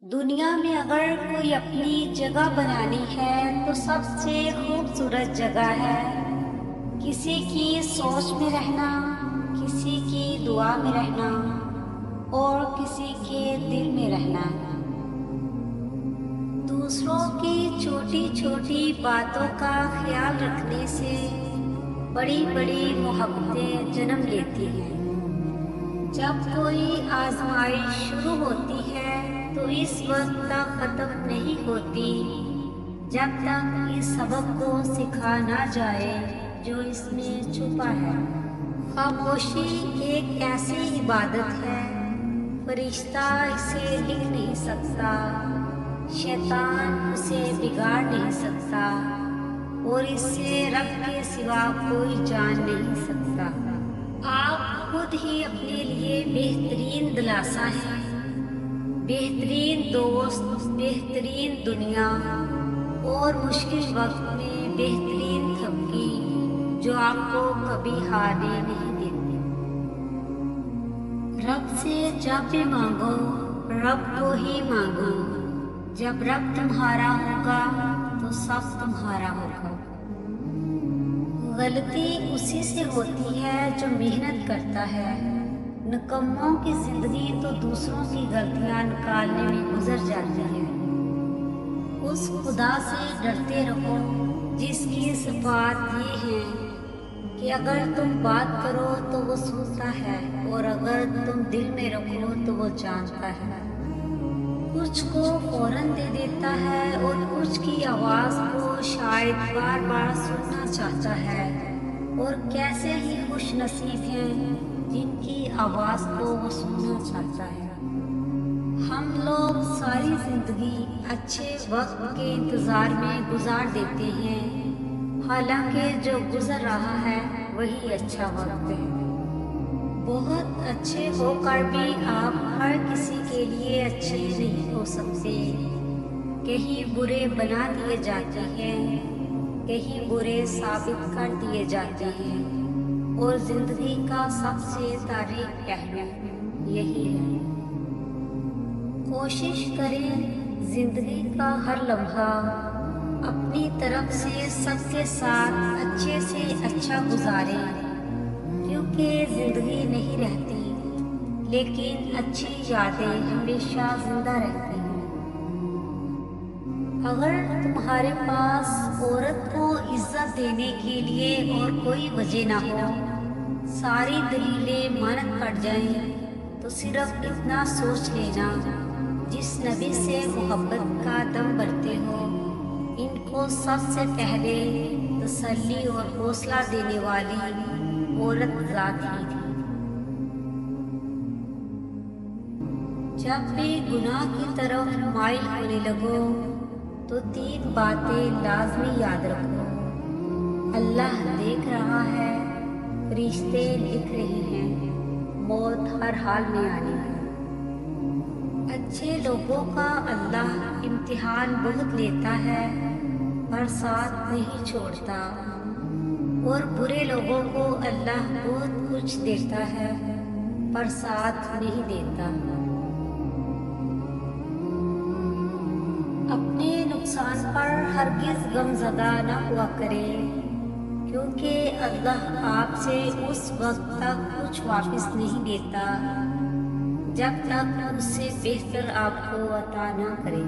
दुनिया में अगर कोई अपनी जगह बनानी है तो सबसे खूबसूरत जगह है किसी की सोच में रहना, किसी की दुआ में रहना और किसी के दिल में रहना। दूसरों की छोटी छोटी बातों का ख्याल रखने से बड़ी बड़ी मोहब्बतें जन्म लेती हैं। जब कोई आजमाइश शुरू होती है तो इस वक्त तक ख़त्म नहीं होती जब तक इस सबक को सिखा ना जाए जो इसमें छुपा है। खामोशी एक ऐसी इबादत है, फरिश्ता इसे लिख नहीं सकता, शैतान उसे बिगाड़ नहीं सकता और इससे रब के सिवा कोई जान नहीं सकता। आप खुद ही अपने लिए बेहतरीन दिलासा है, बेहतरीन दोस्त, बेहतरीन दुनिया और मुश्किल वक्त में बेहतरीन थपकी जो आपको कभी हारने नहीं देती। रब से जब भी मांगो रब को ही मांगो। जब रब तुम्हारा होगा तो सब तुम्हारा होगा। गलती उसी से होती है जो मेहनत करता है। निकम्मों की जिंदगी तो दूसरों की गलतियां निकालने में गुजर जाती है। उस खुदा से डरते रहो जिसकी सिफात ये है कि अगर तुम बात करो तो वो सुनता है और अगर तुम दिल में रखो तो वो जानता है। कुछ को फौरन दे देता है और कुछ की आवाज़ को शायद बार बार सुनना चाहता है। और कैसे ही खुश नसीब हैं जिनकी आवाज़ को वो सुनना चाहता है। हम लोग सारी ज़िंदगी अच्छे वक्त के इंतज़ार में गुजार देते हैं, हालांकि जो गुजर रहा है वही अच्छा वक्त है। बहुत अच्छे होकर भी आप हर किसी के लिए अच्छे नहीं हो सकते। कहीं बुरे बना दिए जाते हैं, कहीं बुरे साबित कर दिए जाते हैं और ज़िंदगी का सबसे तारीख पहलू यही है। कोशिश करें ज़िंदगी का हर लम्हा अपनी तरफ से सबके साथ अच्छे से अच्छा गुजारें, क्योंकि ज़िंदगी नहीं रहती लेकिन अच्छी यादें हमेशा ज़िंदा रहती हैं। अगर तुम्हारे पास औरत को इज्जत देने के लिए और कोई वजह ना हो, सारी दलीलें मानत पड़ जाएं, तो सिर्फ इतना सोच लेना, जिस नबी से मोहब्बत का दम भरते हो इनको सबसे पहले तसल्ली और हौसला देने वाली औरत ज़ात ही थी। जब भी गुनाह की तरफ माइल होने लगो तो 3 बातें लाजमी याद रखो। अल्लाह देख रहा है, फरिश्ते लिख रहे हैं, मौत हर हाल में आनी है। अच्छे लोगों का अल्लाह इम्तिहान बहुत लेता है पर साथ नहीं छोड़ता, और बुरे लोगों को अल्लाह बहुत कुछ देता है पर साथ नहीं देता। अपने नुकसान पर हरगिज़ गमज़दा न हुआ करें, क्योंकि अल्लाह आपसे उस वक्त तक कुछ वापस नहीं देता जब तक उससे बेहतर आपको अता न करे।